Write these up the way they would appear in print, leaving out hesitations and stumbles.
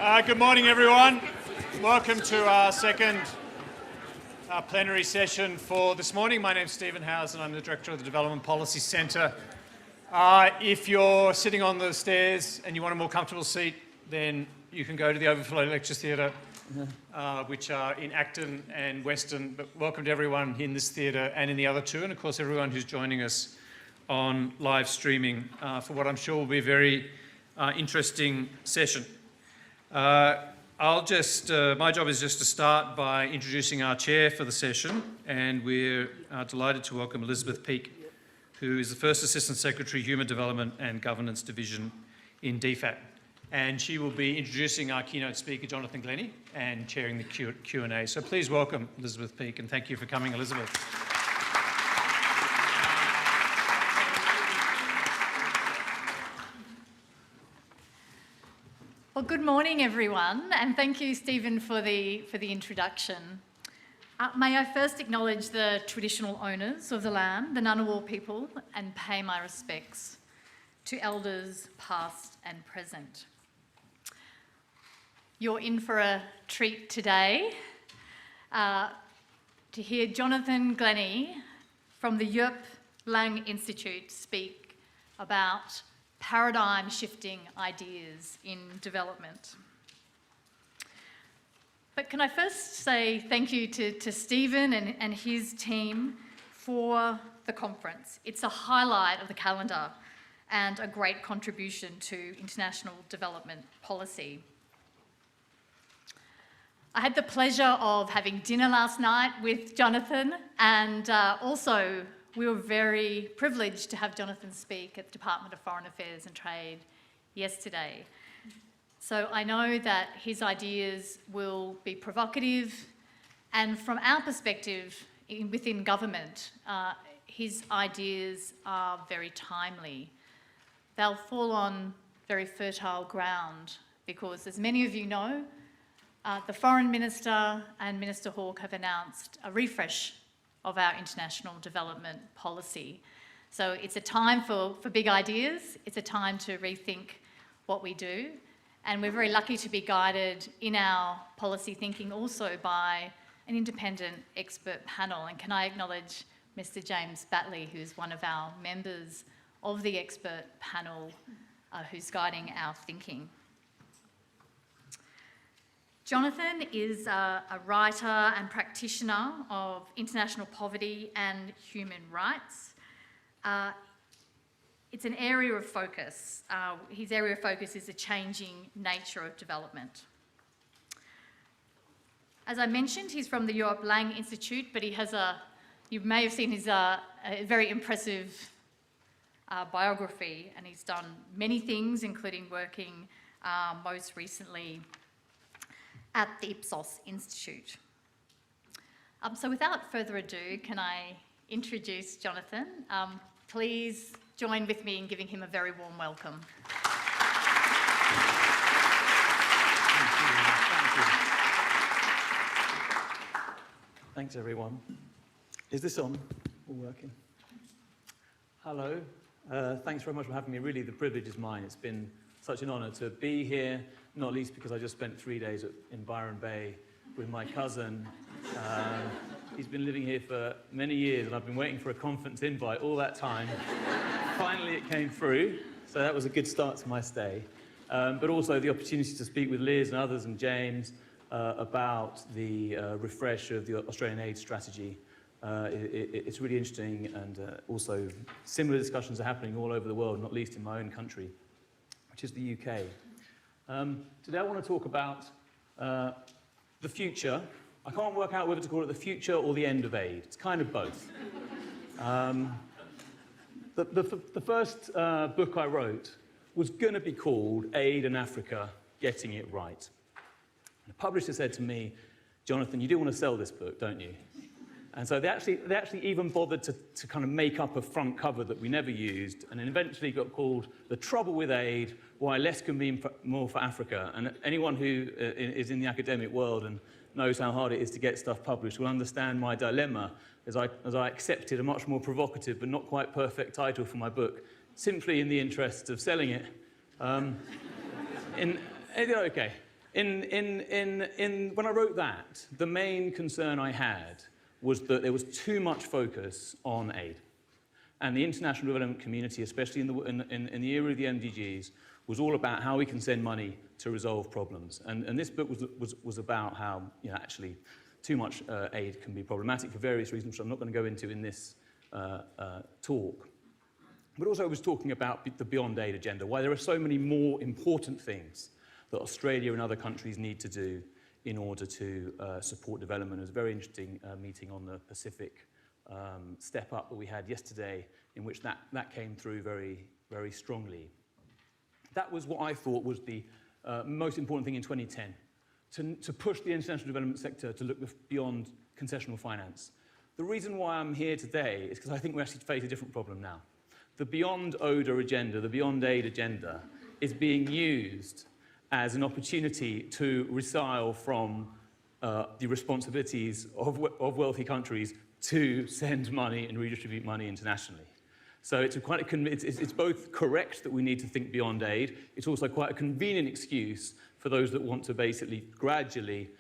Good morning, everyone. Welcome to our second plenary session for this morning. My name's Stephen Howes and I'm the Director of the Development Policy Centre. If you're sitting on the stairs and you want a more comfortable seat, then you can go to the Overflow Lecture Theatre, which are in Acton and Weston. But welcome to everyone in this theatre and in the other two, and of course everyone who's joining us on live streaming for what I'm sure will be a very interesting session. My job is just to start by introducing our chair for the session, and we're delighted to welcome Elizabeth Peake, who is the First Assistant Secretary, Human Development and Governance Division in DFAT. And she will be introducing our keynote speaker, Jonathan Glennie, and chairing the Q&A. So please welcome Elizabeth Peake, and thank you for coming, Elizabeth. Well, good morning, everyone, and thank you, Stephen, for the introduction. May I first acknowledge the traditional owners of the land, the Ngunnawal people, and pay my respects to elders past and present. You're in for a treat today to hear Jonathan Glennie from the Yerp Lang Institute speak about paradigm-shifting ideas in development. But can I first say thank you to Stephen and his team for the conference. It's a highlight of the calendar and a great contribution to international development policy. I had the pleasure of having dinner last night with Jonathan, and also we were very privileged to have Jonathan speak at the Department of Foreign Affairs and Trade yesterday. So I know that his ideas will be provocative, and from our perspective within government, his ideas are very timely. They'll fall on very fertile ground because, as many of you know, the Foreign Minister and Minister Hawke have announced a refresh of our international development policy. So it's a time for big ideas, it's a time to rethink what we do, and we're very lucky to be guided in our policy thinking also by an independent expert panel. And can I acknowledge Mr. James Batley, who's one of our members of the expert panel who's guiding our thinking. Jonathan is a writer and practitioner of international poverty and human rights. It's an area of focus. His area of focus is the changing nature of development. As I mentioned, he's from the Yerp Lang Institute, but he has you may have seen his a very impressive biography, and he's done many things, including working most recently at the Ipsos Institute. So without further ado, can I introduce Jonathan? Please join with me in giving him a very warm welcome. Thanks, everyone. Is this on? All working? Hello. Thanks very much for having me. Really, the privilege is mine. It's been such an honour to be here, not least because I just spent 3 days in Byron Bay with my cousin. He's been living here for many years, and I've been waiting for a conference invite all that time. Finally, it came through, so that was a good start to my stay. But also the opportunity to speak with Liz and others and James about the refresh of the Australian aid strategy. It's really interesting, and also similar discussions are happening all over the world, not least in my own country, which is the UK. Today I want to talk about the future. I can't work out whether to call it the future or the end of aid. It's kind of both. The first book I wrote was going to be called Aid in Africa, Getting It Right. The publisher said to me, Jonathan, you do want to sell this book, don't you? And so they actually even bothered to kind of make up a front cover that we never used, and then eventually got called The Trouble with Aid, Why Less Can Be More for Africa. And anyone who is in the academic world and knows how hard it is to get stuff published will understand my dilemma as I accepted a much more provocative but not quite perfect title for my book, simply in the interest of selling it. Okay. When I wrote that, the main concern I had was that there was too much focus on aid. And the international development community, especially in the era of the MDGs, was all about how we can send money to resolve problems. And this book was about how, actually too much aid can be problematic for various reasons, which I'm not going to go into in this talk. But also it was talking about the Beyond Aid agenda, why there are so many more important things that Australia and other countries need to do in order to support development. It was a very interesting meeting on the Pacific step up that we had yesterday, in which that came through very, very strongly. That was what I thought was the most important thing in 2010, to push the international development sector to look beyond concessional finance. The reason why I'm here today is because I think we actually face a different problem now. The Beyond ODA agenda, the Beyond Aid agenda, is being used as an opportunity to resile from the responsibilities of wealthy countries to send money and redistribute money internationally. So it's both correct that we need to think beyond aid. It's also quite a convenient excuse for those that want to basically gradually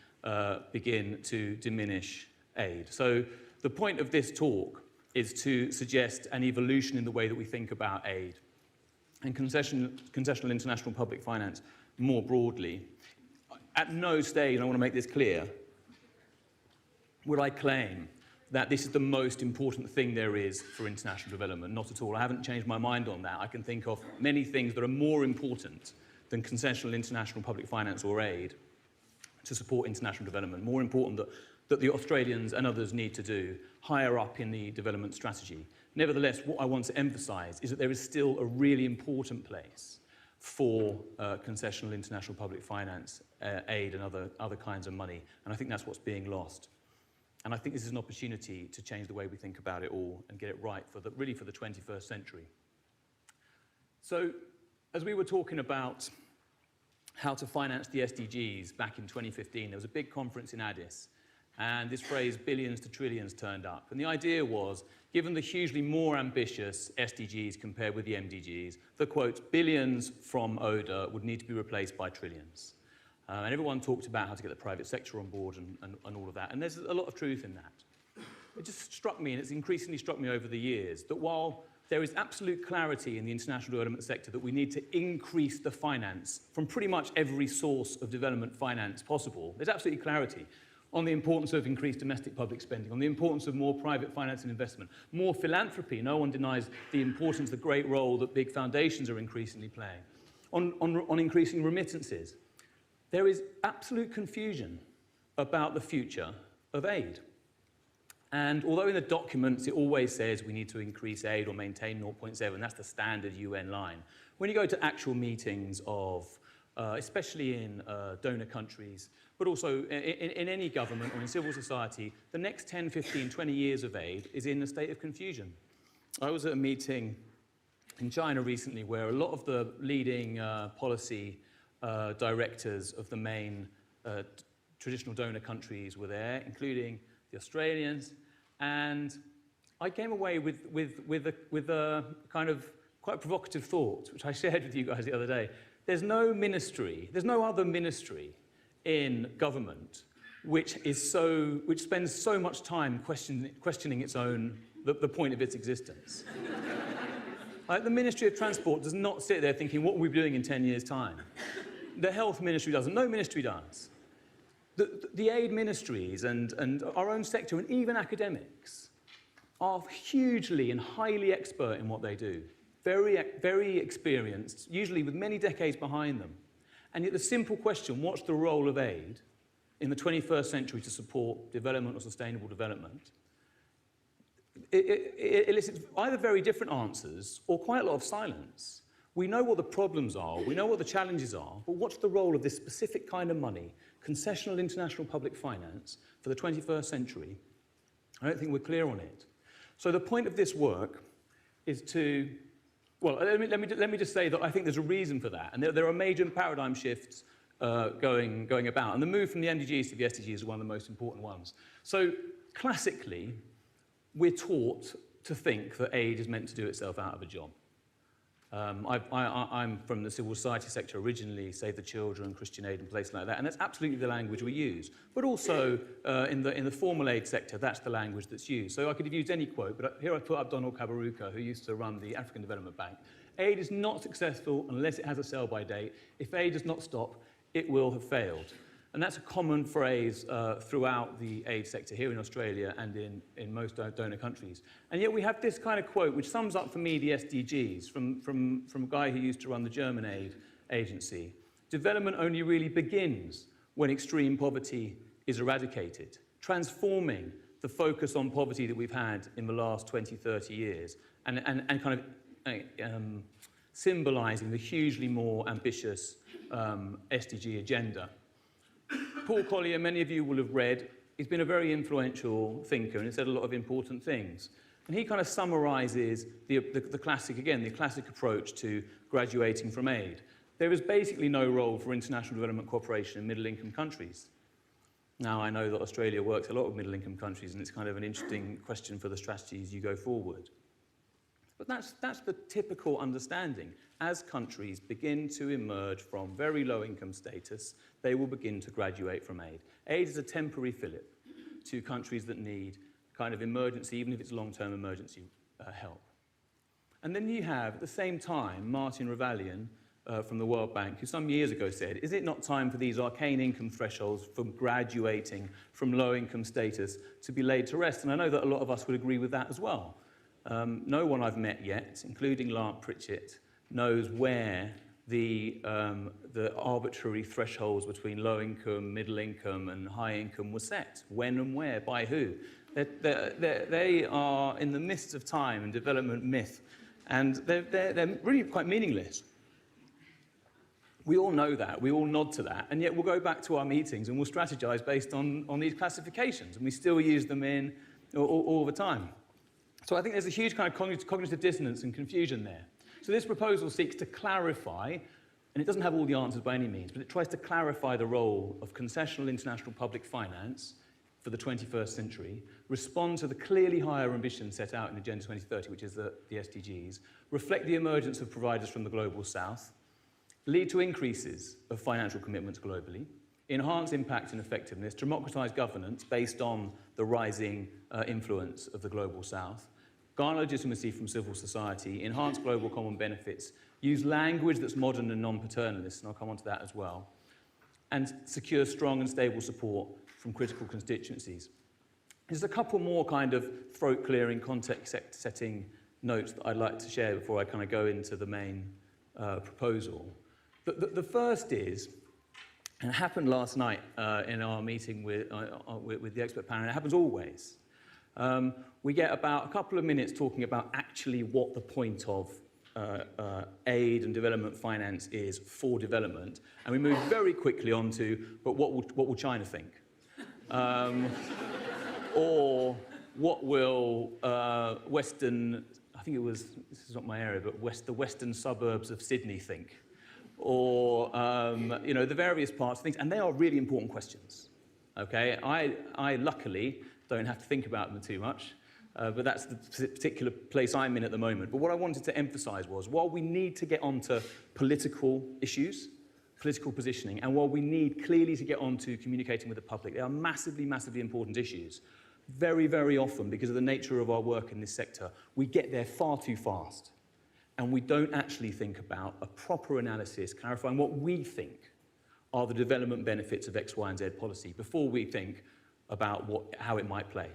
begin to diminish aid. So the point of this talk is to suggest an evolution in the way that we think about aid and concessional international public finance more broadly. At no stage, and I want to make this clear, would I claim that this is the most important thing there is for international development. Not at all. I haven't changed my mind on that. I can think of many things that are more important than concessional international public finance or aid to support international development, more important that the Australians and others need to do higher up in the development strategy. Nevertheless, what I want to emphasize is that there is still a really important place for concessional international public finance, aid and other kinds of money, and I think that's what's being lost. And I think this is an opportunity to change the way we think about it all and get it right really for the 21st century. So, as we were talking about how to finance the SDGs back in 2015, there was a big conference in Addis, and this phrase, billions to trillions, turned up. And the idea was, given the hugely more ambitious SDGs compared with the MDGs, the quote, billions from ODA would need to be replaced by trillions. And everyone talked about how to get the private sector on board and all of that. And there's a lot of truth in that. It just struck me, and it's increasingly struck me over the years, that while there is absolute clarity in the international development sector that we need to increase the finance from pretty much every source of development finance possible, there's absolutely clarity on the importance of increased domestic public spending, on the importance of more private finance and investment, more philanthropy. No one denies the importance, the great role that big foundations are increasingly playing, on increasing remittances. There is absolute confusion about the future of aid. And although in the documents it always says we need to increase aid or maintain 0.7, that's the standard UN line. When you go to actual meetings of, especially in donor countries, but also in any government or in civil society, the next 10, 15, 20 years of aid is in a state of confusion. I was at a meeting in China recently where a lot of the leading policy directors of the main traditional donor countries were there, including the Australians, and I came away with a kind of quite provocative thought, which I shared with you guys the other day. There's no other ministry in government which spends so much time questioning its own, the point of its existence. Like the Ministry of Transport does not sit there thinking, what are we doing in 10 years' time? The health ministry doesn't. No ministry does. The aid ministries and our own sector and even academics are hugely and highly expert in what they do. Very, very experienced, usually with many decades behind them. And yet the simple question, what's the role of aid in the 21st century to support development or sustainable development, it elicits either very different answers or quite a lot of silence. We know what the problems are, we know what the challenges are, but what's the role of this specific kind of money, concessional international public finance, for the 21st century? I don't think we're clear on it. So the point of this work is to, well, let me just say that I think there's a reason for that, and there are major paradigm shifts going about, and the move from the MDGs to the SDGs is one of the most important ones. So classically, we're taught to think that aid is meant to do itself out of a job. I'm from the civil society sector originally, Save the Children, Christian Aid and places like that, and that's absolutely the language we use. But also in the formal aid sector, that's the language that's used. So I could have used any quote, but here I put up Donald Kaberuka, who used to run the African Development Bank. Aid is not successful unless it has a sell-by date. If aid does not stop, it will have failed. And that's a common phrase throughout the aid sector here in Australia and in most donor countries. And yet we have this kind of quote which sums up for me the SDGs from a guy who used to run the German aid agency. Development only really begins when extreme poverty is eradicated, transforming the focus on poverty that we've had in the last 20, 30 years and kind of symbolizing the hugely more ambitious SDG agenda. Paul Collier, many of you will have read, he's been a very influential thinker and he said a lot of important things. And he kind of summarizes the classic, again, the classic approach to graduating from aid. There is basically no role for international development cooperation in middle-income countries. Now, I know that Australia works a lot with middle-income countries and it's kind of an interesting question for the strategies you go forward. But that's the typical understanding. As countries begin to emerge from very low income status, they will begin to graduate from aid. Aid is a temporary fillip to countries that need kind of emergency, even if it's long-term emergency help. And then you have, at the same time, Martin Ravalian from the World Bank, who some years ago said, is it not time for these arcane income thresholds for graduating from low income status to be laid to rest? And I know that a lot of us would agree with that as well. No one I've met yet, including Lark Pritchett, knows where the arbitrary thresholds between low income, middle income and high income were set. When and where, by who. They are in the midst of time and development myth, and they're really quite meaningless. We all know that, we all nod to that, and yet we'll go back to our meetings and we'll strategize based on these classifications, and we still use them in all the time. So I think there's a huge kind of cognitive dissonance and confusion there. So this proposal seeks to clarify, and it doesn't have all the answers by any means, but it tries to clarify the role of concessional international public finance for the 21st century, respond to the clearly higher ambitions set out in Agenda 2030, which is the SDGs, reflect the emergence of providers from the global south, lead to increases of financial commitments globally, enhance impact and effectiveness, democratize governance based on the rising influence of the global south, garner legitimacy from civil society, enhance global common benefits, use language that's modern and non-paternalist, and I'll come on to that as well, and secure strong and stable support from critical constituencies. There's a couple more kind of throat-clearing, context-setting notes that I'd like to share before I kind of go into the main proposal. The first is, and it happened last night in our meeting with the expert panel, and it happens always. We get about a couple of minutes talking about actually what the point of aid and development finance is for development, and we move very quickly on to, but what will China think? Or what will Western, I think it was, this is not my area, but the western suburbs of Sydney think? Or, you know, the various parts of things, and they are really important questions, okay? I luckily don't have to think about them too much, but that's the particular place I'm in at the moment. But what I wanted to emphasize was, while we need to get onto political issues, political positioning, and while we need clearly to get onto communicating with the public, they are massively, massively important issues. Very, very often, because of the nature of our work in this sector, we get there far too fast. And we don't actually think about a proper analysis clarifying what we think are the development benefits of X, Y, and Z policy before we think about how it might play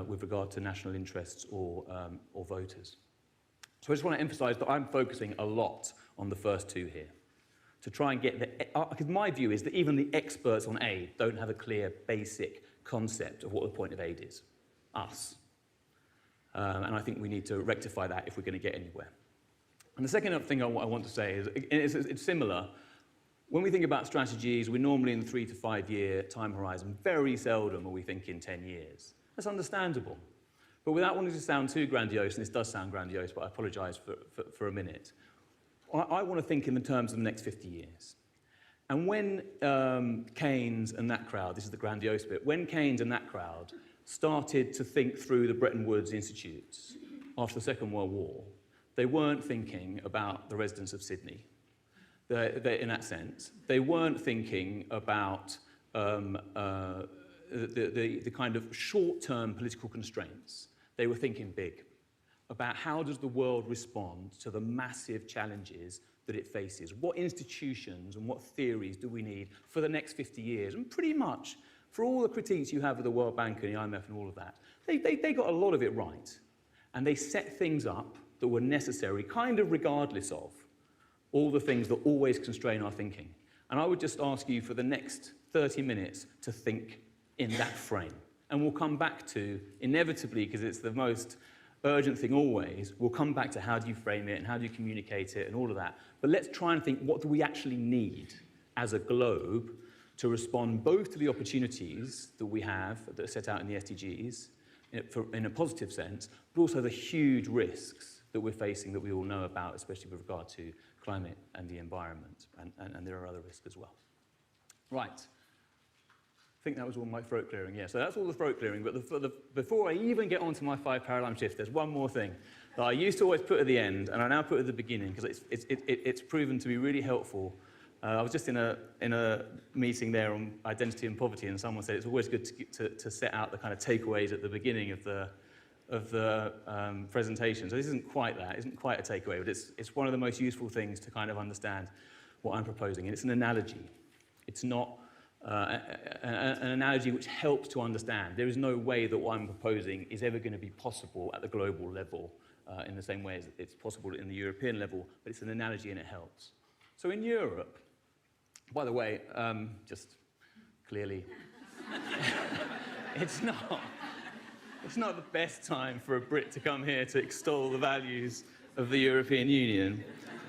with regard to national interests or voters. So I just want to emphasize that I'm focusing a lot on the first two here to try and get because my view is that even the experts on aid don't have a clear basic concept of what the point of aid is, us. And I think we need to rectify that if we're going to get anywhere. And the second thing I want to say is it's similar. When we think about strategies, we're normally in the 3 to 5 year time horizon. Very seldom are we thinking 10 years. That's understandable. But without wanting to sound too grandiose, and this does sound grandiose, but I apologize for a minute, I want to think in the terms of the next 50 years. And when Keynes and that crowd, this is the grandiose bit, when Keynes and that crowd started to think through the Bretton Woods institutes after the Second World War, They weren't thinking about the residents of Sydney. In that sense, they weren't thinking about the kind of short-term political constraints. They were thinking big about how does the world respond to the massive challenges that it faces. What institutions and what theories do we need for the next 50 years? And pretty much, for all the critiques you have of the World Bank and the IMF and all of that, they got a lot of it right. And they set things up that were necessary, kind of regardless of all the things that always constrain our thinking. And I would just ask you for the next 30 minutes to think in that frame. And we'll come back to, inevitably, because it's the most urgent thing always, we'll come back to how do you frame it and how do you communicate it and all of that. But let's try and think, what do we actually need as a globe to respond both to the opportunities that we have that are set out in the SDGs in a positive sense, but also the huge risks that we're facing that we all know about, especially with regard to climate and the environment, and there are other risks as well. Right. I think that was all my throat clearing. Yeah, so that's all the throat clearing, but before I even get on to my 5 paradigm shifts, there's one more thing that I used to always put at the end, and I now put at the beginning, because it's proven to be really helpful. I was just in a meeting there on identity and poverty, and someone said it's always good to set out the kind of takeaways at the beginning of the presentation. So this isn't quite that, it isn't quite a takeaway, but it's one of the most useful things to kind of understand what I'm proposing. And it's an analogy. It's not an analogy which helps to understand. There is no way that what I'm proposing is ever going to be possible at the global level in the same way as it's possible in the European level, but it's an analogy and it helps. So in Europe, by the way, just clearly, it's not the best time for a Brit to come here to extol the values of the European Union,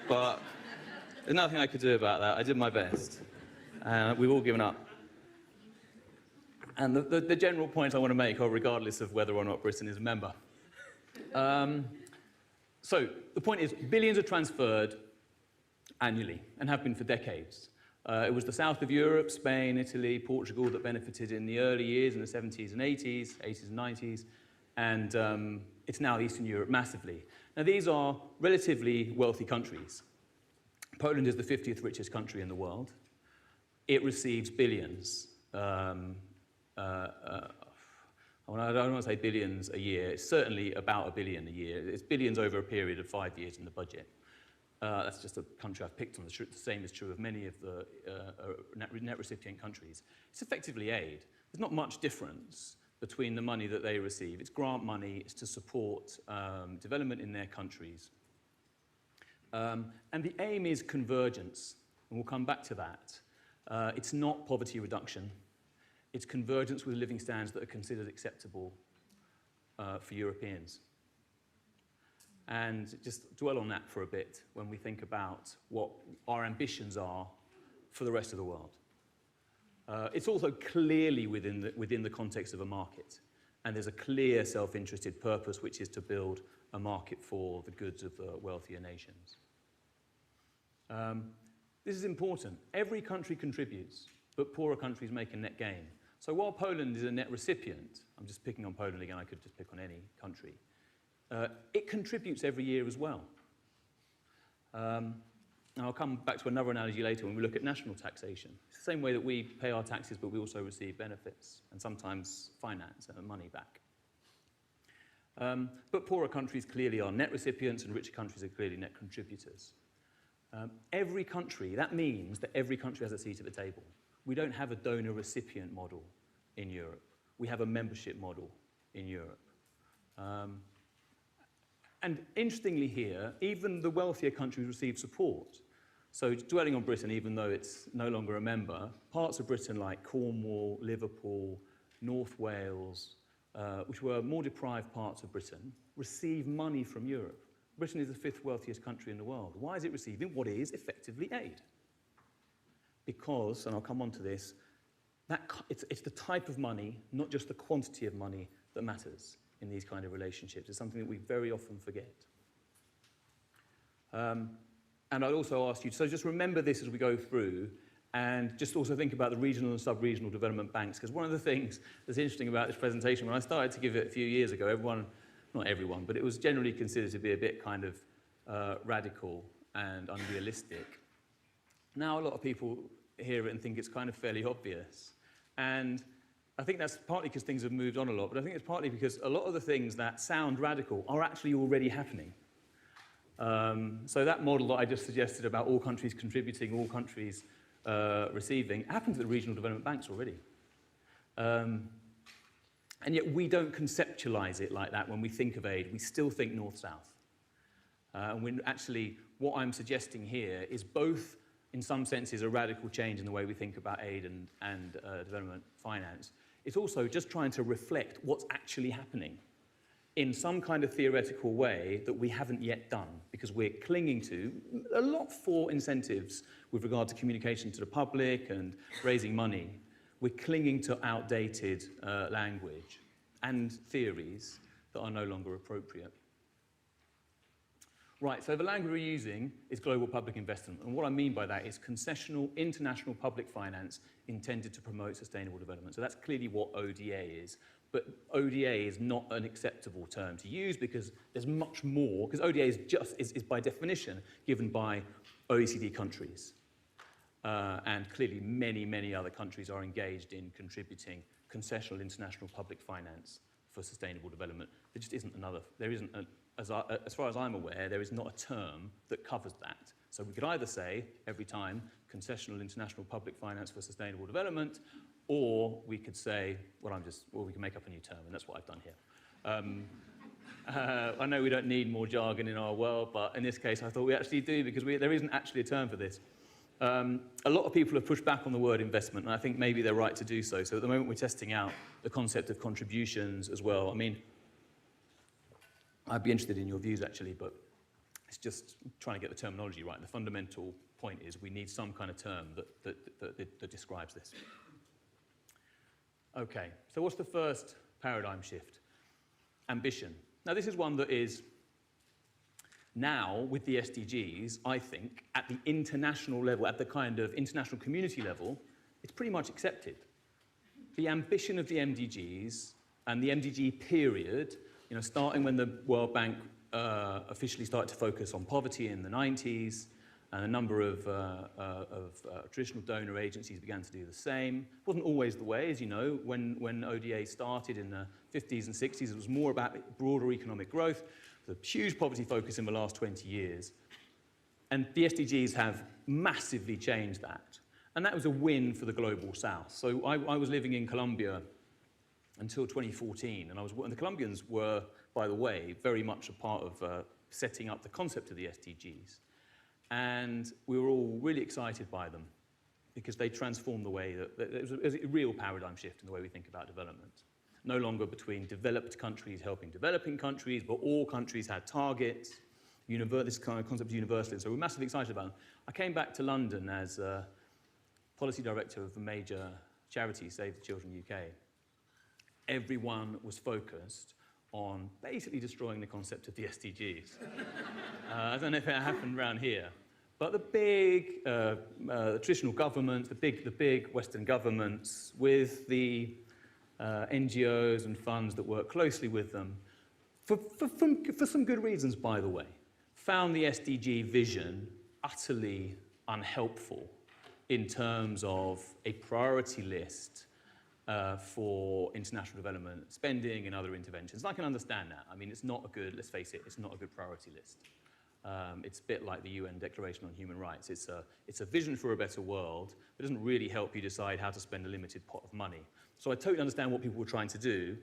but there's nothing I could do about that. I did my best. We've all given up. And the general points I want to make are regardless of whether or not Britain is a member. So the point is, billions are transferred annually and have been for decades. It was the south of Europe, Spain, Italy, Portugal that benefited in the early years in the 70s and 80s and 90s, and it's now Eastern Europe massively. Now these are relatively wealthy countries. Poland is the 50th richest country in the world. It receives billions. I don't want to say billions a year. It's certainly about $1 billion a year. It's billions over a period of 5 years in the budget. That's just a country I've picked on. The same is true of many of the net recipient countries. It's effectively aid. There's not much difference between the money that they receive. It's grant money. It's to support development in their countries. And the aim is convergence, and we'll come back to that. It's not poverty reduction. It's convergence with living standards that are considered acceptable for Europeans. And just dwell on that for a bit when we think about what our ambitions are for the rest of the world. It's also clearly within the context of a market. And there's a clear self-interested purpose, which is to build a market for the goods of the wealthier nations. This is important. Every country contributes, but poorer countries make a net gain. So while Poland is a net recipient, I'm just picking on Poland again, I could just pick on any country, it contributes every year as well. Now I'll come back to another analogy later when we look at national taxation. It's the same way that we pay our taxes, but we also receive benefits and sometimes finance and money back. But poorer countries clearly are net recipients and richer countries are clearly net contributors. Every country, that means that every country has a seat at the table. We don't have a donor-recipient model in Europe. We have a membership model in Europe. And interestingly here, even the wealthier countries receive support. So dwelling on Britain, even though it's no longer a member, parts of Britain like Cornwall, Liverpool, North Wales, which were more deprived parts of Britain, receive money from Europe. Britain is the 5th wealthiest country in the world. Why is it receiving what is effectively aid? Because, and I'll come on to this, it's the type of money, not just the quantity of money, that matters in these kind of relationships. It's something that we very often forget. And I'd also ask you, so just remember this as we go through, and just also think about the regional and sub-regional development banks, because one of the things that's interesting about this presentation, when I started to give it a few years ago, not everyone, but it was generally considered to be a bit kind of radical and unrealistic. Now a lot of people hear it and think it's kind of fairly obvious. And I think that's partly because things have moved on a lot, but I think it's partly because a lot of the things that sound radical are actually already happening. So that model that I just suggested about all countries contributing, all countries receiving, happens at the regional development banks already. And yet we don't conceptualize it like that when we think of aid. We still think north-south. When actually what I'm suggesting here is both, in some senses, a radical change in the way we think about aid and development finance. It's also just trying to reflect what's actually happening in some kind of theoretical way that we haven't yet done, because we're clinging to a lot for incentives with regard to communication to the public and raising money. We're clinging to outdated language and theories that are no longer appropriate. Right, so the language we're using is global public investment, and what I mean by that is concessional international public finance intended to promote sustainable development. So that's clearly what ODA is, but ODA is not an acceptable term to use because there's much more, because ODA is by definition given by OECD countries. And clearly many other countries are engaged in contributing concessional international public finance for sustainable development. There just isn't another, there isn't, as far as I'm aware, there is not a term that covers that. So we could either say, every time, concessional international public finance for sustainable development, or we could say, well, we can make up a new term, and that's what I've done here. I know we don't need more jargon in our world, but in this case I thought we actually do, because there isn't actually a term for this. A lot of people have pushed back on the word investment, and I think maybe they're right to do so. So at the moment we're testing out the concept of contributions as well. I mean, I'd be interested in your views actually, but it's just trying to get the terminology right. The fundamental point is we need some kind of term that describes this. Okay, so what's the first paradigm shift? Ambition. Now this is one that is now, with the SDGs, I think, at the international level, at the kind of international community level, it's pretty much accepted. The ambition of the MDGs and the MDG period, starting when the World Bank officially started to focus on poverty in the 90s, and a number of traditional donor agencies began to do the same. It wasn't always the way, as you know. When ODA started in the 50s and 60s, it was more about broader economic growth. The huge poverty focus in the last 20 years. And the SDGs have massively changed that. And that was a win for the Global South. So I was living in Colombia until 2014, and the Colombians were, by the way, very much a part of setting up the concept of the SDGs. And we were all really excited by them because they transformed the way that it was a real paradigm shift in the way we think about development. No longer between developed countries helping developing countries, but all countries had targets, this kind of concept of universalism. So we're massively excited about them. I came back to London as policy director of a major charity, Save the Children UK. Everyone was focused on basically destroying the concept of the SDGs. I don't know if it happened around here, but the big traditional governments, the big Western governments, with the NGOs and funds that work closely with them, for some good reasons, by the way, found the SDG vision utterly unhelpful in terms of a priority list for international development spending and other interventions. And I can understand that. I mean, it's not a good, let's face it, it's not a good priority list. It's a bit like the UN Declaration on Human Rights. It's a vision for a better world, but it doesn't really help you decide how to spend a limited pot of money. So I totally understand what people were trying to do,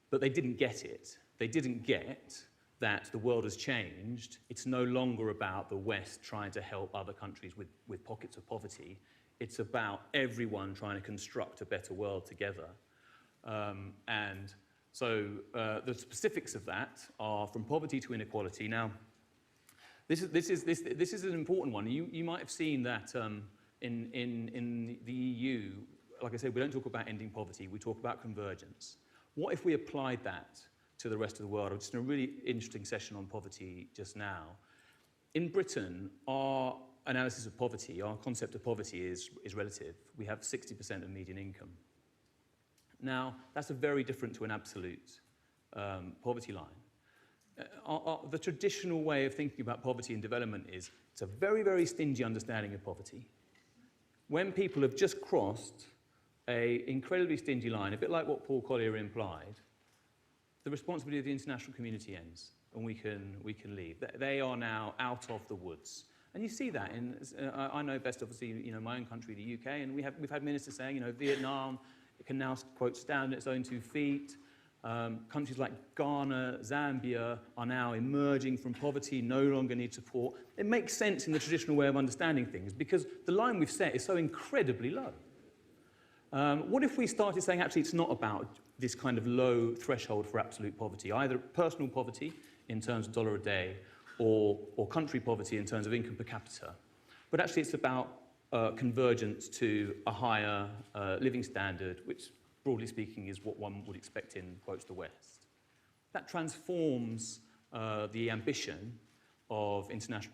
but they didn't get it. They didn't get that the world has changed. It's no longer about the West trying to help other countries with pockets of poverty. It's about everyone trying to construct a better world together. And so the specifics of that are from poverty to inequality. Now, this is an important one. You might have seen that in the EU, like I said, we don't talk about ending poverty, we talk about convergence. What if we applied that to the rest of the world? I was just in a really interesting session on poverty just now. In Britain, our analysis of poverty, our concept of poverty is relative. We have 60% of median income. Now, that's very different to an absolute poverty line. the traditional way of thinking about poverty and development is it's a very, very stingy understanding of poverty. When people have just crossed an incredibly stingy line, a bit like what Paul Collier implied, the responsibility of the international community ends, and we can leave. They are now out of the woods. And you see that in, I know best obviously, my own country, the UK, and we've had ministers saying, Vietnam, it can now, quote, stand on its own 2 feet. Countries like Ghana, Zambia are now emerging from poverty, no longer need support. It makes sense in the traditional way of understanding things because the line we've set is so incredibly low. What if we started saying, actually, it's not about this kind of low threshold for absolute poverty, either personal poverty in terms of dollar a day or country poverty in terms of income per capita, but actually it's about convergence to a higher living standard, which broadly speaking, is what one would expect in, quotes, the West. That transforms the ambition of international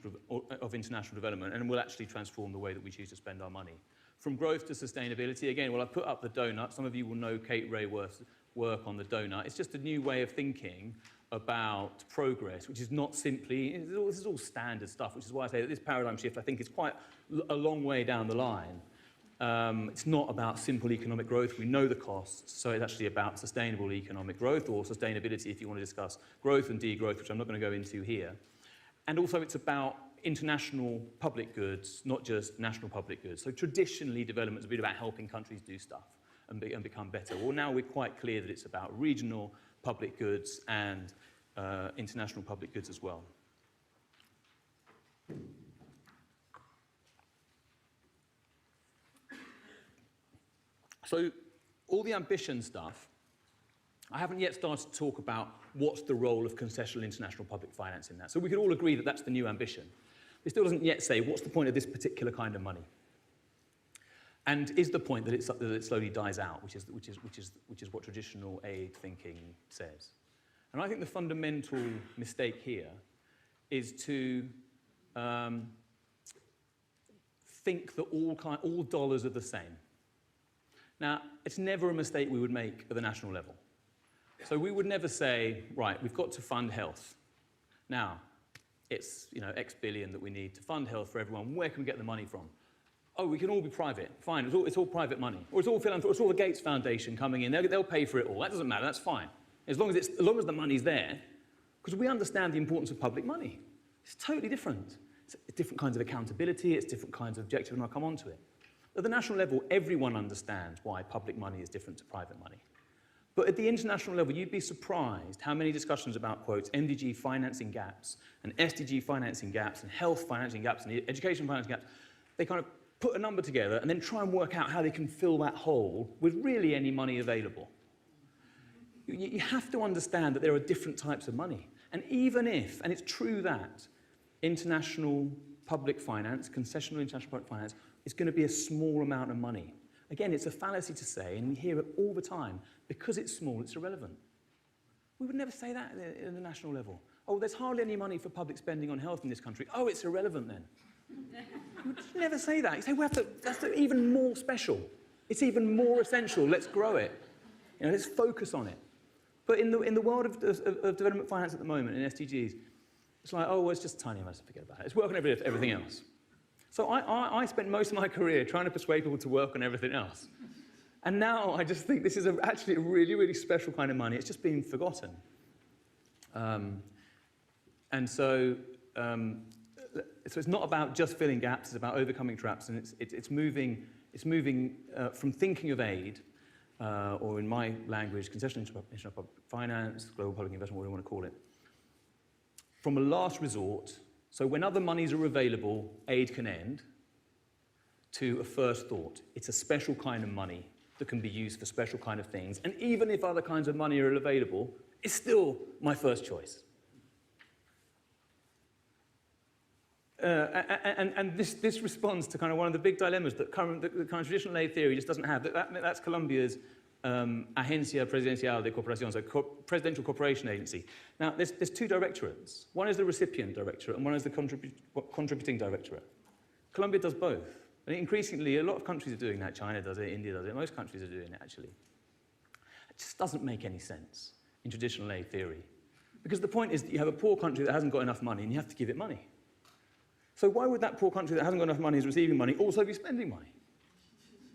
development and will actually transform the way that we choose to spend our money. From growth to sustainability, again, well, I put up the donut. Some of you will know Kate Rayworth's work on the donut. It's just a new way of thinking about progress, which is not simply, this is all standard stuff, which is why I say that this paradigm shift, I think, is quite a long way down the line. It's not about simple economic growth. We know the costs, so it's actually about sustainable economic growth, or sustainability if you want to discuss growth and degrowth, which I'm not going to go into here. And also it's about international public goods, not just national public goods. So traditionally, development's been about helping countries do stuff and become better. Well, now we're quite clear that it's about regional public goods and international public goods as well. So all the ambition stuff, I haven't yet started to talk about what's the role of concessional international public finance in that. So we could all agree that that's the new ambition. It still doesn't yet say what's the point of this particular kind of money. And is the point that it slowly dies out, which is what traditional aid thinking says. And I think the fundamental mistake here is to think that all dollars are the same. Now, it's never a mistake we would make at the national level. So we would never say, right, we've got to fund health. Now, it's X billion that we need to fund health for everyone. Where can we get the money from? Oh, we can all be private. Fine, it's all private money. Or it's all philanthropy, it's all the Gates Foundation coming in. They'll pay for it all. That doesn't matter, that's fine. As long as the money's there, because we understand the importance of public money. It's totally different. It's different kinds of accountability, it's different kinds of objectives, and I'll come on to it. At the national level, everyone understands why public money is different to private money. But at the international level, you'd be surprised how many discussions about, quotes, MDG financing gaps and SDG financing gaps and health financing gaps and education financing gaps, they kind of put a number together and then try and work out how they can fill that hole with really any money available. You have to understand that there are different types of money. And even if, and it's true that, international public finance, concessional international public finance, is going to be a small amount of money. Again, it's a fallacy to say, and we hear it all the time, because it's small, it's irrelevant. We would never say that at the national level. Oh, there's hardly any money for public spending on health in this country. Oh, it's irrelevant then. You would never say that. You say, well, that's even more special. It's even more essential. Let's grow it. Let's focus on it. But in the world of development finance at the moment, in SDGs, it's like, oh, well, it's just tiny amounts, forget about it. It's working on everything else. So I spent most of my career trying to persuade people to work on everything else. And now I just think this is actually a really, really special kind of money. It's just being forgotten. So it's not about just filling gaps, it's about overcoming traps, and it's moving from thinking of aid, or in my language, concessional international public finance, global public investment, whatever you want to call it, from a last resort, so when other monies are available, aid can end, to a first thought. It's a special kind of money that can be used for special kind of things, and even if other kinds of money are available, it's still my first choice. And this responds to kind of one of the big dilemmas that kind of traditional aid theory just doesn't have. That's Colombia's Agencia Presidencial de Cooperación, so Presidential Cooperation Agency. Now, there's two directorates. One is the recipient directorate, and one is the contributing directorate. Colombia does both. And increasingly, a lot of countries are doing that. China does it, India does it, most countries are doing it, actually. It just doesn't make any sense in traditional aid theory. Because the point is that you have a poor country that hasn't got enough money and you have to give it money. So why would that poor country that hasn't got enough money is receiving money also be spending money?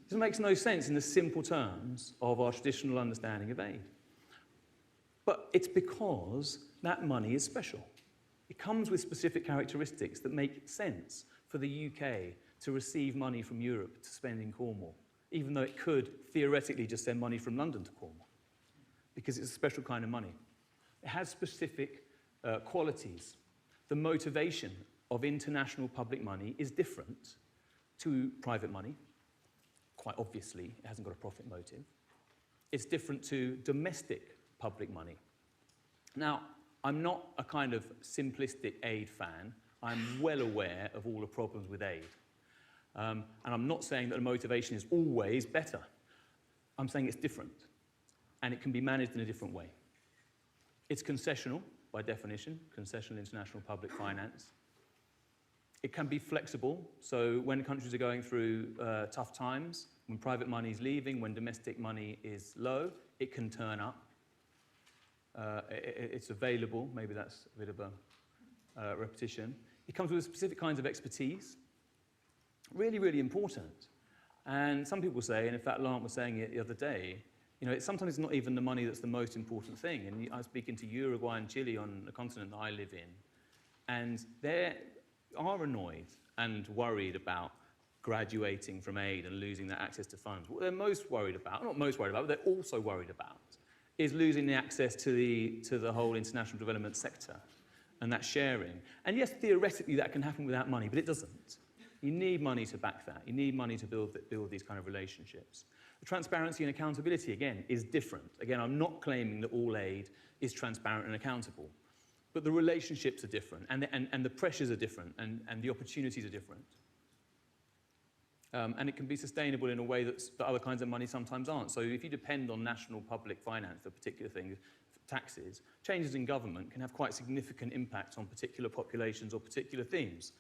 This makes no sense in the simple terms of our traditional understanding of aid. But it's because that money is special. It comes with specific characteristics that make sense for the UK to receive money from Europe to spend in Cornwall, even though it could theoretically just send money from London to Cornwall, because it's a special kind of money. It has specific qualities. The motivation of international public money is different to private money. Quite obviously, it hasn't got a profit motive. It's different to domestic public money. Now, I'm not a kind of simplistic aid fan. I'm well aware of all the problems with aid. And I'm not saying that the motivation is always better. I'm saying it's different. And it can be managed in a different way. It's concessional, by definition, concessional international public finance. It can be flexible, so when countries are going through tough times, when private money is leaving, when domestic money is low, it can turn up. It's available, maybe that's a bit of a repetition. It comes with specific kinds of expertise, really, really important. And some people say, and in fact Laurent was saying it the other day, sometimes it's not even the money that's the most important thing. And I was speaking to Uruguay and Chile on the continent that I live in, and they are annoyed and worried about graduating from aid and losing their access to funds. What they're most worried about, not most worried about, but they're also worried about, is losing the access to the whole international development sector and that sharing. And yes, theoretically that can happen without money, but it doesn't. You need money to back that. You need money to build these kind of relationships. The transparency and accountability, again, is different. Again, I'm not claiming that all aid is transparent and accountable, but the relationships are different, and the pressures are different, and the opportunities are different. And it can be sustainable in a way that other kinds of money sometimes aren't. So if you depend on national public finance for particular things, taxes, changes in government can have quite significant impact on particular populations or particular themes.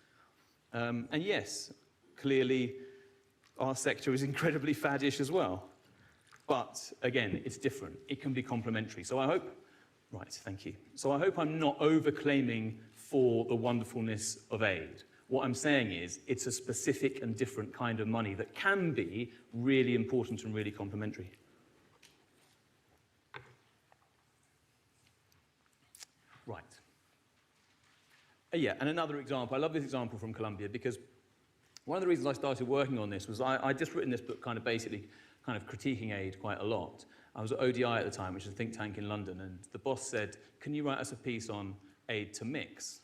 And yes, clearly, our sector is incredibly faddish as well. But again, it's different. It can be complementary. So I hope, right, thank you. So I hope I'm not over-claiming for the wonderfulness of aid. What I'm saying is it's a specific and different kind of money that can be really important and really complementary. Right. Yeah, and another example. I love this example from Colombia because one of the reasons I started working on this was I'd just written this book kind of basically kind of critiquing aid quite a lot. I was at ODI at the time, which is a think tank in London, and the boss said, can you write us a piece on aid to mix?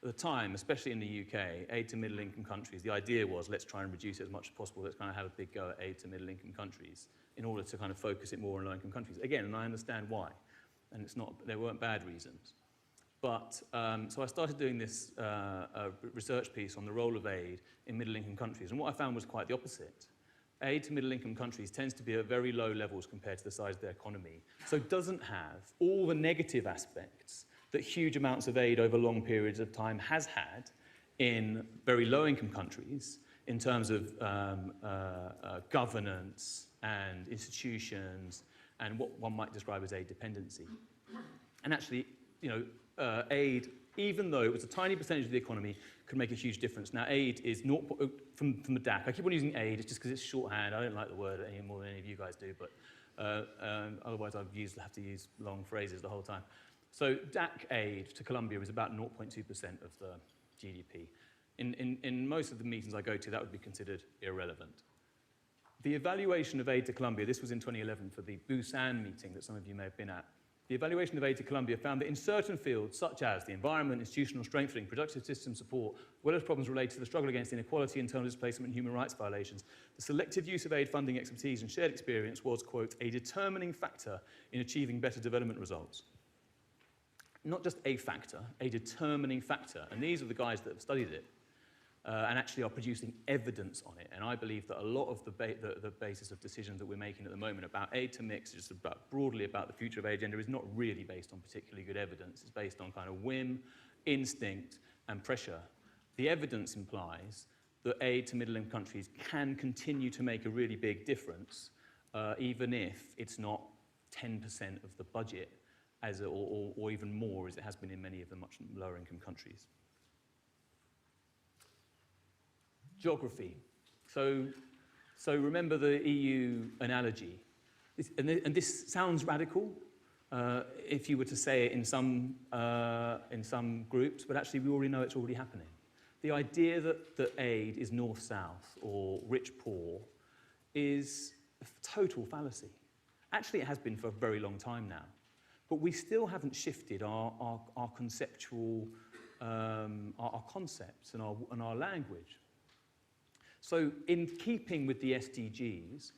At the time, especially in the UK, aid to middle-income countries, the idea was let's try and reduce it as much as possible. Let's kind of have a big go at aid to middle-income countries in order to kind of focus it more on low-income countries. Again, and I understand why, and there weren't bad reasons. But, so I started doing this research piece on the role of aid in middle-income countries, and what I found was quite the opposite. Aid to middle-income countries tends to be at very low levels compared to the size of their economy, so it doesn't have all the negative aspects that huge amounts of aid over long periods of time has had in very low-income countries in terms of governance and institutions and what one might describe as aid dependency. And actually, aid, even though it was a tiny percentage of the economy, could make a huge difference. Now, aid is not from the DAC. I keep on using aid, it's just because it's shorthand. I don't like the word any more than any of you guys do, but otherwise I've have to use long phrases the whole time. So DAC aid to Colombia is about 0.2% of the GDP. In most of the meetings I go to, that would be considered irrelevant. The evaluation of aid to Colombia, this was in 2011 for the Busan meeting that some of you may have been at. The evaluation of aid to Colombia found that in certain fields, such as the environment, institutional strengthening, productive system support, as well as problems related to the struggle against inequality, internal displacement, and human rights violations, the selective use of aid funding expertise and shared experience was, quote, a determining factor in achieving better development results. Not just a factor, a determining factor. And these are the guys that have studied it and actually are producing evidence on it. And I believe that a lot of the basis of decisions that we're making at the moment about aid to mix, just broadly about the future of aid agenda, is not really based on particularly good evidence. It's based on kind of whim, instinct, and pressure. The evidence implies that aid to middle-income countries can continue to make a really big difference, even if it's not 10% of the budget or even more as it has been in many of the much lower income countries. Geography. So remember the EU analogy. And this sounds radical if you were to say it in some groups, but actually we already know it's already happening. The idea that aid is north-south or rich-poor is a total fallacy. Actually, it has been for a very long time now. But we still haven't shifted our conceptual, our concepts and our language. So in keeping with the SDGs,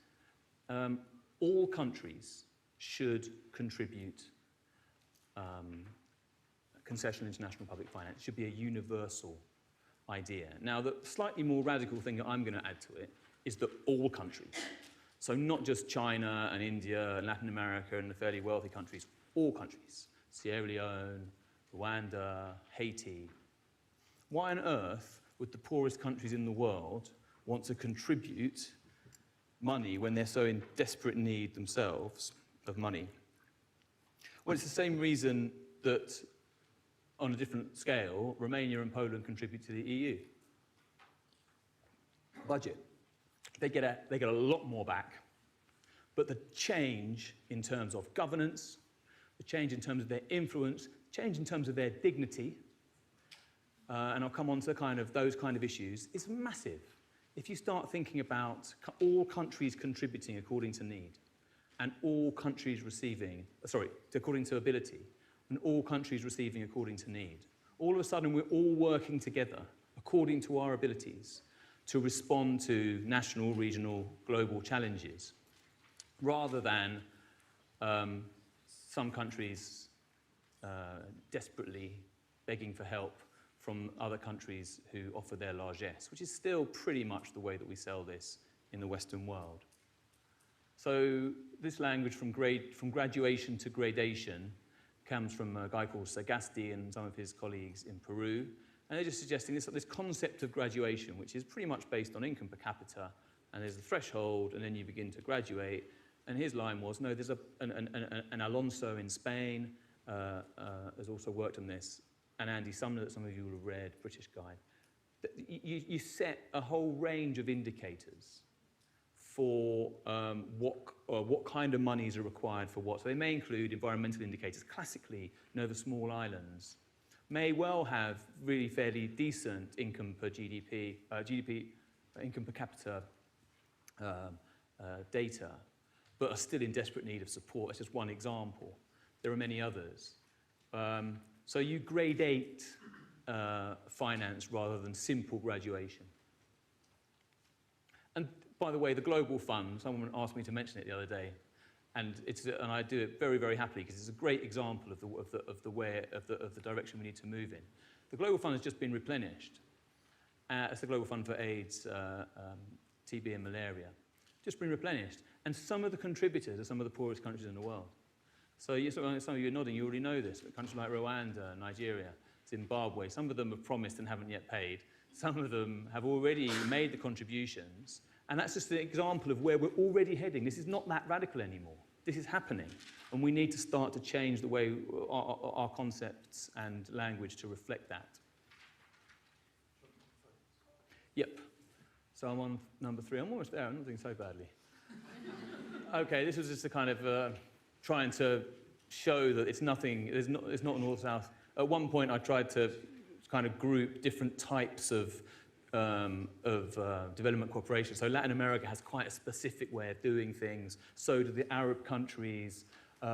all countries should contribute concessional international public finance. It should be a universal idea. Now, the slightly more radical thing that I'm going to add to it is that all countries, so not just China and India and Latin America and the fairly wealthy countries, all countries, Sierra Leone, Rwanda, Haiti. Why on earth would the poorest countries in the world want to contribute money when they're so in desperate need themselves of money? Well, it's the same reason that, on a different scale, Romania and Poland contribute to the EU budget. They get a lot more back, but the change in terms of governance, the change in terms of their influence, change in terms of their dignity, and I'll come on to those kind of issues, is massive. If you start thinking about all countries contributing according to need, and all countries receiving, according to ability, and all countries receiving according to need, all of a sudden we're all working together according to our abilities to respond to national, regional, global challenges, rather than some countries desperately begging for help from other countries who offer their largesse, which is still pretty much the way that we sell this in the Western world. So this language from graduation to gradation comes from a guy called Sagasti and some of his colleagues in Peru. And they're just suggesting this concept of graduation, which is pretty much based on income per capita, and there's a threshold, and then you begin to graduate. And his line was, no, there's an Alonso in Spain has also worked on this, and Andy Sumner, that some of you will have read, British guy. You set a whole range of indicators for what kind of monies are required for what. So they may include environmental indicators. Classically, the small islands may well have really fairly decent income per GDP, income per capita data, but are still in desperate need of support. That's just one example. There are many others. So you gradate finance rather than simple graduation. And by the way, the Global Fund, someone asked me to mention it the other day, and I do it very, very happily because it's a great example of the direction we need to move in. The Global Fund has just been replenished. It's the Global Fund for AIDS, TB and malaria. Just been replenished. And some of the contributors are some of the poorest countries in the world. So some of you are nodding, you already know this, but countries like Rwanda, Nigeria, Zimbabwe, some of them have promised and haven't yet paid. Some of them have already made the contributions. And that's just an example of where we're already heading. This is not that radical anymore. This is happening. And we need to start to change the way our concepts and language to reflect that. Yep. So I'm on number 3. I'm almost there. I'm not doing so badly. Okay, this was just a kind of trying to show that it's not north-south. At one point, I tried to kind of group different types of development cooperation. So Latin America has quite a specific way of doing things. So do the Arab countries.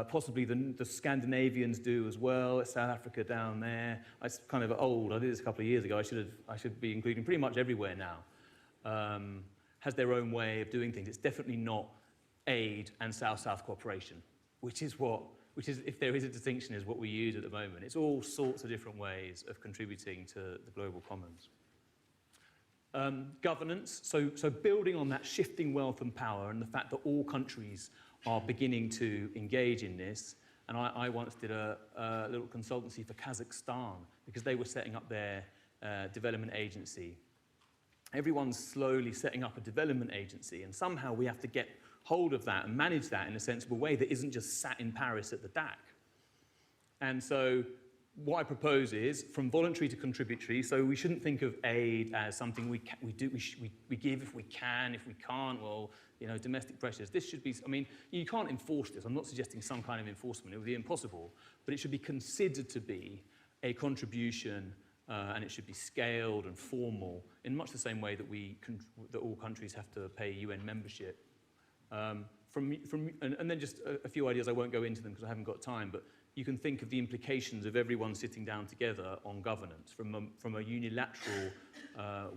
Possibly the Scandinavians do as well. South Africa down there. It's kind of old. I did this a couple of years ago. I should be including pretty much everywhere now. Has their own way of doing things. It's definitely not aid and South-South cooperation, which is, if there is a distinction, is what we use at the moment. It's all sorts of different ways of contributing to the global commons. Governance, so building on that shifting wealth and power and the fact that all countries are beginning to engage in this. And I once did a little consultancy for Kazakhstan because they were setting up their development agency. Everyone's slowly setting up a development agency, and somehow we have to get hold of that and manage that in a sensible way that isn't just sat in Paris at the DAC. And so what I propose is from voluntary to contributory, so we shouldn't think of aid as something we give if we can, if we can't, well, domestic pressures. This should be, you can't enforce this. I'm not suggesting some kind of enforcement. It would be impossible. But it should be considered to be a contribution, and it should be scaled and formal in much the same way that that all countries have to pay UN membership. And then just a few ideas. I won't go into them because I haven't got time, but you can think of the implications of everyone sitting down together on governance, from a unilateral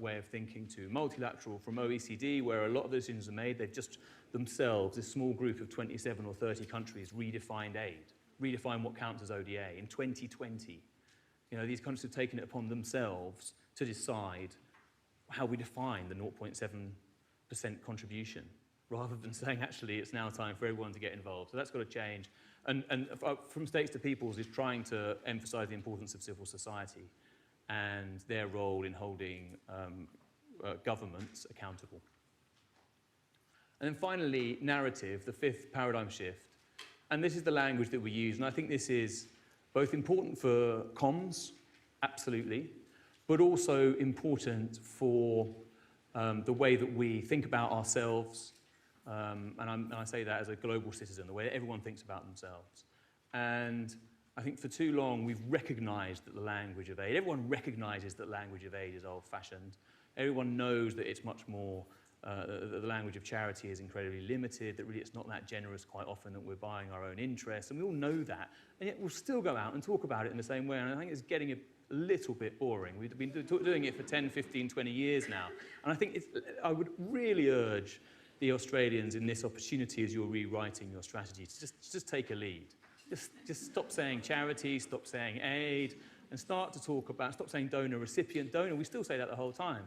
way of thinking to multilateral, from OECD, where a lot of the decisions are made. They've just themselves, this small group of 27 or 30 countries, redefined aid, redefined what counts as ODA in 2020. These countries have taken it upon themselves to decide how we define the 0.7% contribution, rather than saying, actually, it's now time for everyone to get involved. So that's got to change. And from states to peoples is trying to emphasize the importance of civil society and their role in holding governments accountable. And then finally, narrative, the fifth paradigm shift. And this is the language that we use. And I think this is both important for comms, absolutely, but also important for the way that we think about ourselves. And I say that as a global citizen, the way everyone thinks about themselves. And I think for too long we've recognized that the language of aid, everyone recognizes that language of aid is old-fashioned. Everyone knows that it's much more, that the language of charity is incredibly limited, that really it's not that generous quite often, that we're buying our own interests, and we all know that. And yet we'll still go out and talk about it in the same way, and I think it's getting a little bit boring. We've been doing it for 10, 15, 20 years now. And I think I would really urge the Australians in this opportunity as you're rewriting your strategy to just take a lead. Just stop saying charity, stop saying aid, and start saying donor, recipient, donor. We still say that the whole time.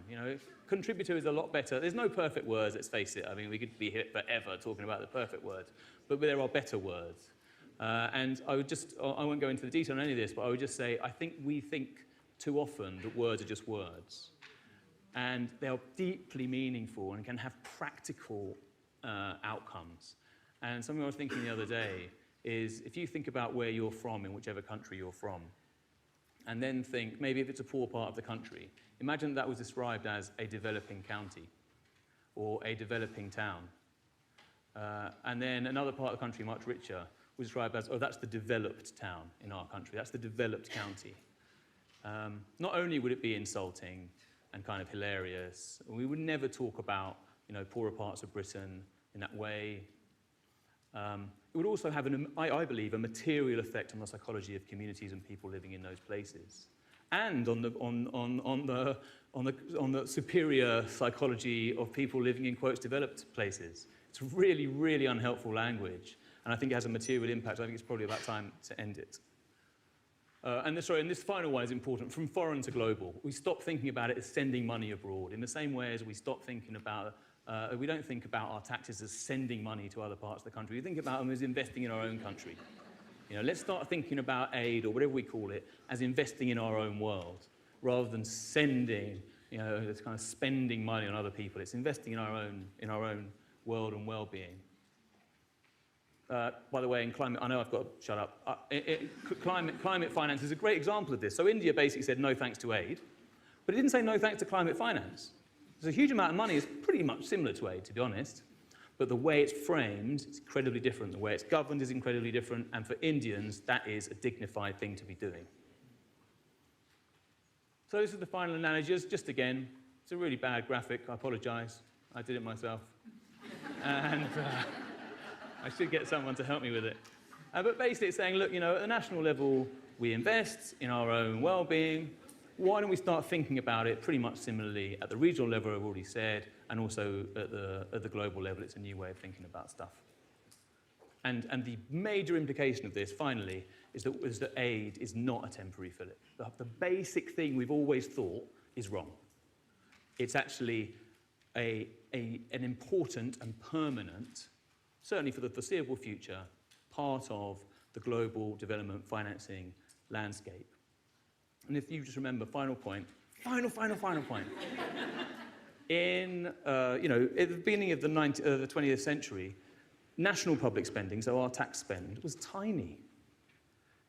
Contributor is a lot better. There's no perfect words, let's face it. We could be here forever talking about the perfect words, but there are better words. And I won't go into the detail on any of this, but I would just say, I think we think too often that words are just words. And they are deeply meaningful and can have practical outcomes. And something I was thinking the other day is if you think about where you're from, in whichever country you're from, and then think, maybe if it's a poor part of the country, imagine that was described as a developing county or a developing town. And then another part of the country, much richer, was described as, oh, that's the developed town in our country, that's the developed county. Not only would it be insulting and kind of hilarious, we would never talk about poorer parts of Britain in that way. It would also have, I believe, a material effect on the psychology of communities and people living in those places, and on the superior psychology of people living in quotes developed places. It's really, really unhelpful language, and I think it has a material impact. I think it's probably about time to end it. And this final one is important, from foreign to global. We stop thinking about it as sending money abroad, in the same way as we stop thinking about, we don't think about our taxes as sending money to other parts of the country. We think about them as investing in our own country. Let's start thinking about aid, or whatever we call it, as investing in our own world, rather than sending, it's kind of spending money on other people. It's investing in our own world and well-being. By the way, in climate, I know I've got to shut up. Climate finance is a great example of this. So India basically said no thanks to aid, but it didn't say no thanks to climate finance. There's a huge amount of money. It's pretty much similar to aid, to be honest. But the way it's framed is incredibly different. The way it's governed is incredibly different. And for Indians, that is a dignified thing to be doing. So this is the final analogy. Just again, it's a really bad graphic. I apologize. I did it myself. And I should get someone to help me with it. But basically it's saying, look, at the national level, we invest in our own well-being. Why don't we start thinking about it pretty much similarly at the regional level, I've already said, and also at the global level. It's a new way of thinking about stuff. And the major implication of this, finally, is that aid is not a temporary fillip. The basic thing we've always thought is wrong. It's actually an important and permanent, certainly for the foreseeable future, part of the global development financing landscape. And if you just remember, final point. In, at the beginning of the 20th century, national public spending, so our tax spend, was tiny.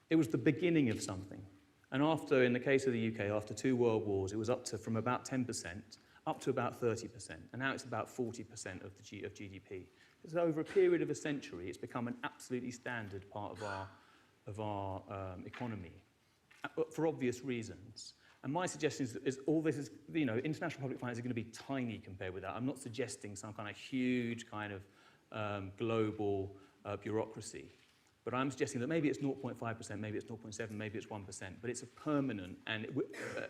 It was the beginning of something. And after, in the case of the UK, after 2 world wars, it was up to from about 10% up to about 30%. And now it's about 40% of GDP. So over a period of a century, it's become an absolutely standard part of our economy, for obvious reasons. And my suggestion is all this is, international public finance is going to be tiny compared with that. I'm not suggesting some kind of huge kind of global bureaucracy. But I'm suggesting that maybe it's 0.5%, maybe it's 0.7%, maybe it's 1%, but it's a permanent and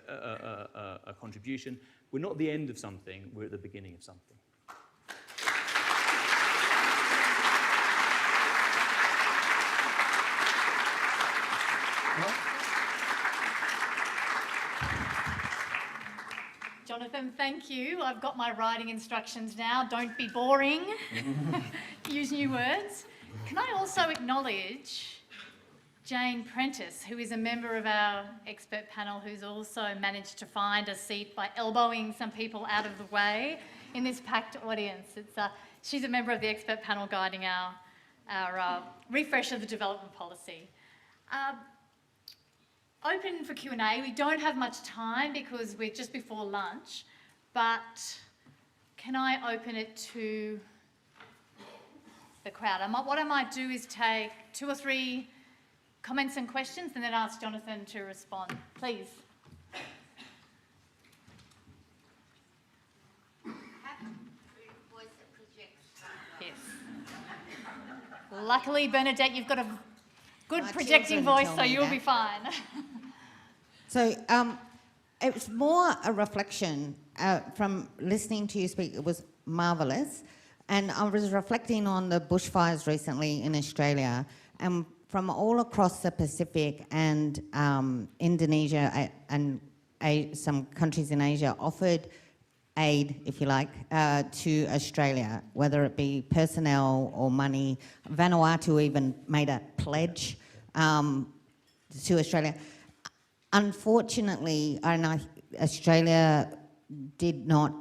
a contribution. We're not at the end of something, we're at the beginning of something. Jonathan, thank you. I've got my writing instructions now. Don't be boring. Use new words. Can I also acknowledge Jane Prentice, who is a member of our expert panel, who's also managed to find a seat by elbowing some people out of the way in this packed audience. She's a member of the expert panel guiding our refresh of the development policy. Open for Q&A. We don't have much time because we're just before lunch, but can I open it to the crowd? What I might do is take 2 or 3 comments and questions and then ask Jonathan to respond. Please. Yes. Luckily, Bernadette, you've got a good projecting voice, so you'll be fine. So it was more a reflection from listening to you speak. It was marvellous. And I was reflecting on the bushfires recently in Australia, and from all across the Pacific and Indonesia and some countries in Asia offered aid, if you like, to Australia, whether it be personnel or money. Vanuatu even made a pledge to Australia. Unfortunately, Australia did not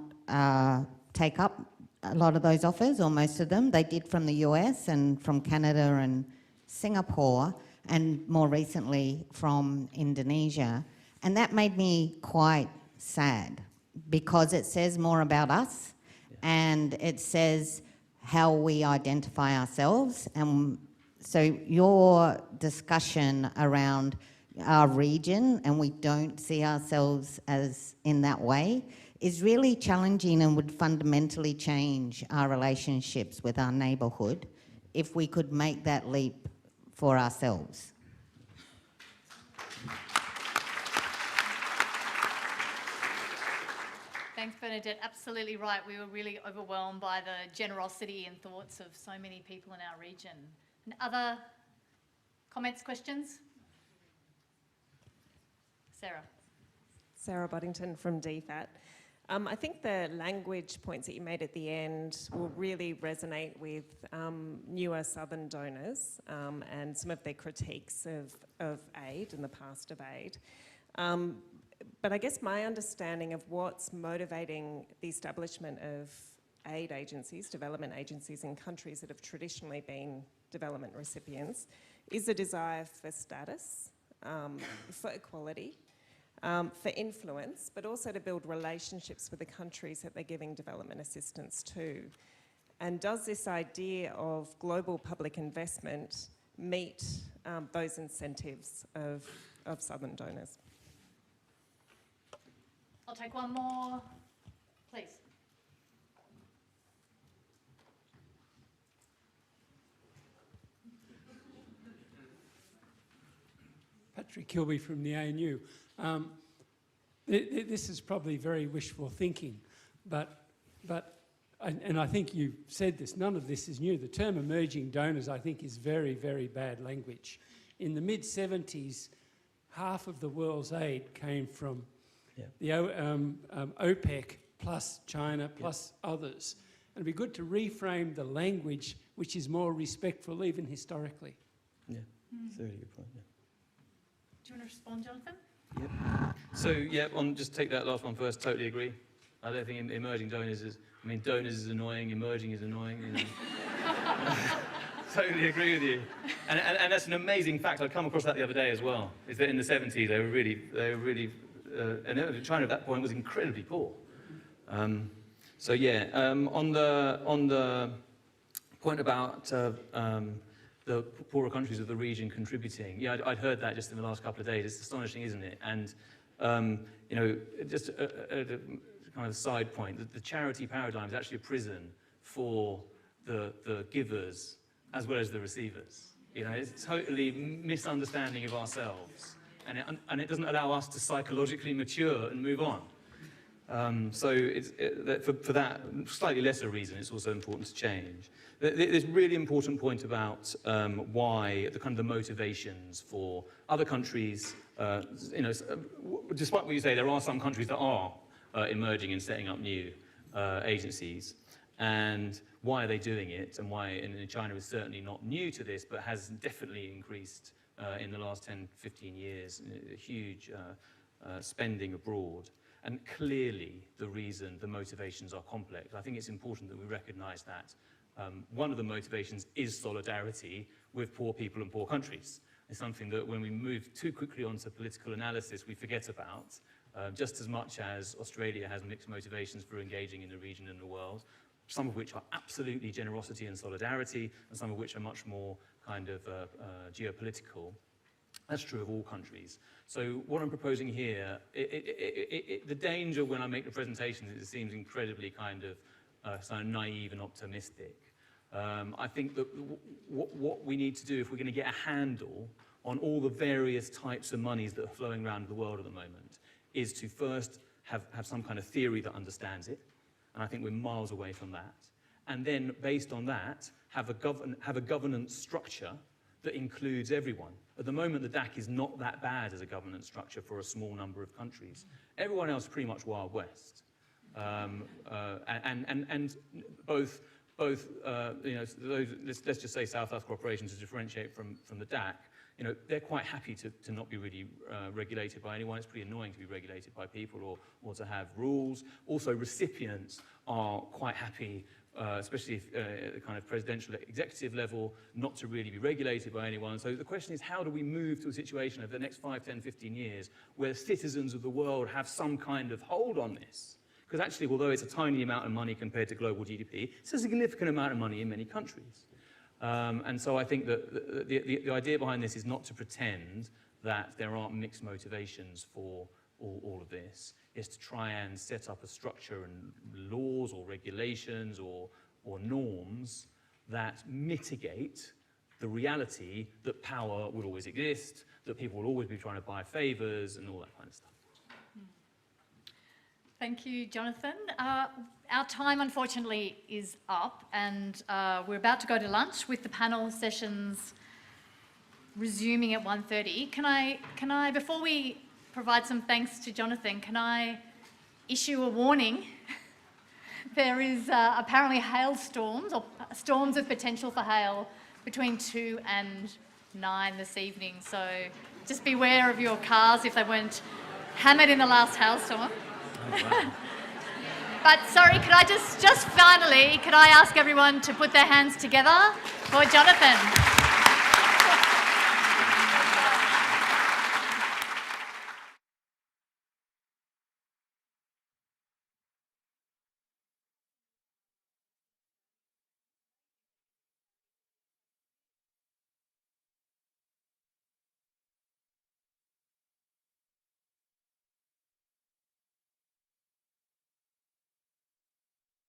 take up a lot of those offers, or most of them. They did from the US and from Canada and Singapore, and more recently from Indonesia. And that made me quite sad, because it says more about us, and it says how we identify ourselves. And so your discussion around our region, and we don't see ourselves as in that way, is really challenging and would fundamentally change our relationships with our neighbourhood if we could make that leap for ourselves. Thanks, Bernadette. Absolutely right. We were really overwhelmed by the generosity and thoughts of so many people in our region. And other comments, questions? Sarah. Sarah Boddington from DFAT. I think the language points that you made at the end will really resonate with newer southern donors and some of their critiques of aid and the past of aid. But I guess my understanding of what's motivating the establishment of aid agencies, development agencies in countries that have traditionally been development recipients, is a desire for status, for equality, for influence, but also to build relationships with the countries that they're giving development assistance to. And does this idea of global public investment meet those incentives of southern donors? I'll take one more, please. Patrick Kilby from the ANU. This is probably very wishful thinking, and I think you said this, none of this is new. The term emerging donors, I think, is very, very bad language. In the mid-70s, half of the world's aid came from the OPEC plus China plus others. And it'd be good to reframe the language which is more respectful, even historically. Yeah, that's a really good point. Yeah. Do you want to respond, Jonathan? Yep. So, just take that last one first, totally agree. I don't think emerging donors is, donors is annoying, emerging is annoying, totally agree with you. And that's an amazing fact. I come across that the other day as well. Is that in the 70s they were really, and China at that point was incredibly poor. On the point about the poorer countries of the region contributing, yeah, I'd heard that just in the last couple of days. It's astonishing, isn't it? And just a kind of side point, that the charity paradigm is actually a prison for the givers as well as the receivers. It's totally misunderstanding of ourselves, and it doesn't allow us to psychologically mature and move on. For that slightly lesser reason, it's also important to change. There's a really important point about why the motivations for other countries. Despite what you say, there are some countries that are emerging and setting up new agencies. And why are they doing it? And why China is certainly not new to this, but has definitely increased in the last 10, 15 years, huge spending abroad. And clearly the motivations are complex. I think it's important that we recognize that. One of the motivations is solidarity with poor people and poor countries. It's something that when we move too quickly onto political analysis, we forget about, just as much as Australia has mixed motivations for engaging in the region and the world, some of which are absolutely generosity and solidarity, and some of which are much more kind of geopolitical. That's true of all countries. So what I'm proposing here, the danger when I make the presentation is it seems incredibly kind of naive and optimistic. I think that what we need to do if we're going to get a handle on all the various types of monies that are flowing around the world at the moment is to first have some kind of theory that understands it. And I think we're miles away from that. And then, based on that, have a governance structure that includes everyone. At the moment, the DAC is not that bad as a governance structure for a small number of countries. Everyone else is pretty much Wild West. And both let's just say South-South cooperation to differentiate from the DAC, they're quite happy to not be really regulated by anyone. It's pretty annoying to be regulated by people or to have rules. Also, recipients are quite happy, especially at the kind of presidential executive level, not to really be regulated by anyone. So the question is, how do we move to a situation over the next 5, 10, 15 years where citizens of the world have some kind of hold on this? Because actually, although it's a tiny amount of money compared to global GDP, it's a significant amount of money in many countries. And so I think that the idea behind this is not to pretend that there aren't mixed motivations for all of this. It's to try and set up a structure and laws or regulations or norms that mitigate the reality that power will always exist, that people will always be trying to buy favors and all that kind of stuff. Thank you, Jonathan. Our time, unfortunately, is up, and we're about to go to lunch with the panel sessions resuming at 1:30. Can I, before we provide some thanks to Jonathan, can I issue a warning? There is apparently hailstorms, or storms with potential for hail, between 2 and 9 this evening. So just beware of your cars if they weren't hammered in the last hailstorm. But sorry, could I just finally, could I ask everyone to put their hands together for Jonathan?